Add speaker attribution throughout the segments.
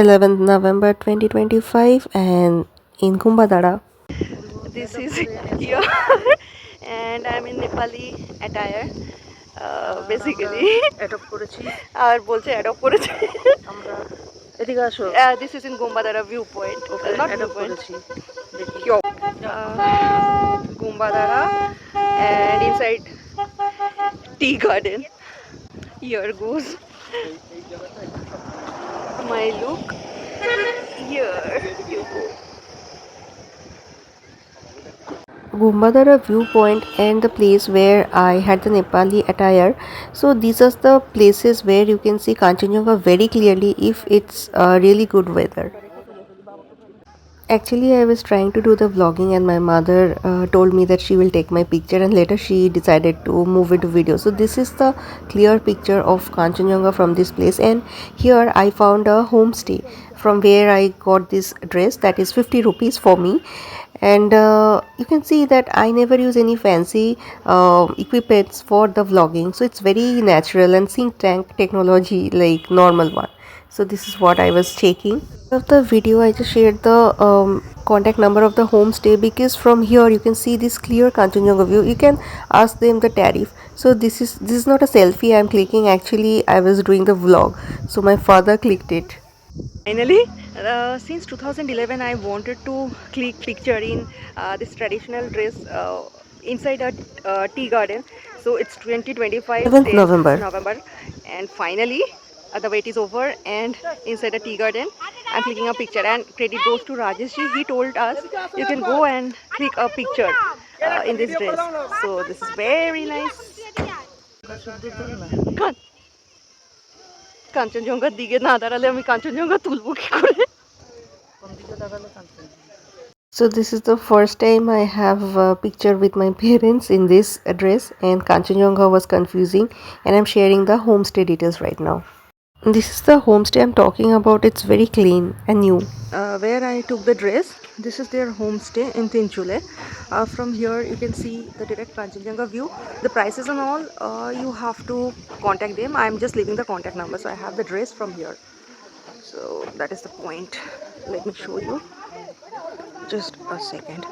Speaker 1: 11th November 2025 and in Gumbadara.
Speaker 2: This is here and I'm in Nepali attire basically
Speaker 1: adopt করেছি
Speaker 2: আর বলছে adopt করেছে
Speaker 1: আমরা এদিকে আসো
Speaker 2: this is in Gumbadara viewpoint not
Speaker 1: adopt
Speaker 2: viewpoint
Speaker 1: করেছি দেখি
Speaker 2: Gumbadara and inside tea garden here goes my look here you go
Speaker 1: Gumbadara viewpoint and the place where I had the Nepali attire. So these are the places where you can see Kanchanjengha very clearly if it's really good weather. Actually, I was trying to do the vlogging and my mother told me that she will take my picture, and later she decided to move it to video. So this is the clear picture of Kanchanjengha from this place, and here I found a homestay from where I got this dress that is 50 rupees for me. And you can see that I never use any fancy equipments for the vlogging, so it's very natural and sync tank technology like normal one. So this is what I was taking. Of the video I just shared the contact number of the homestay, because from here you can see this clear Kanchanjengha view. You can ask them the tariff. So this is not a selfie I'm clicking, actually I was doing the vlog, so my father clicked it.
Speaker 2: Finally, since 2011 I wanted to click picture in this traditional dress inside a tea garden. So it's 2025
Speaker 1: 11th
Speaker 2: 10th
Speaker 1: November.
Speaker 2: November and finally the wait is over and inside a tea garden I'm clicking a picture, and credit goes to Rajesh ji. He told us you can go and click a picture in this dress. So this is very nice. কাঞ্চনজঙ্ঘার দিকে না দাঁড়ালে আমি কাঞ্চনজঙ্ঘা তুলবো কি করে?
Speaker 1: So this is the first time I have a picture with my parents in this address, and Kanchanjengha was confusing, and I'm sharing the homestay details right now. This is the homestay I'm talking about. It's very clean and new.
Speaker 2: Where I took the dress, this is their homestay in Tinchuley. From here you can see the direct Kanchanjengha view. The prices and all you have to contact them. I'm just leaving the contact number, so I have the dress from here. So that is the point. Let me show you. Just a second.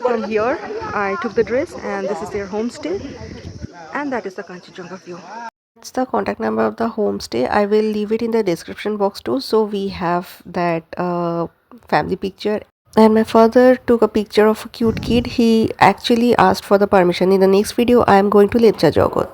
Speaker 2: From here I took the dress and this is their homestay, and that is the Kanchanjengha view.
Speaker 1: It's the contact number of the homestay. I will leave it in the description box too, so we have that family picture. And my father took a picture of a cute kid. He actually asked for the permission. In the next video I am going to Lepcha Jagat.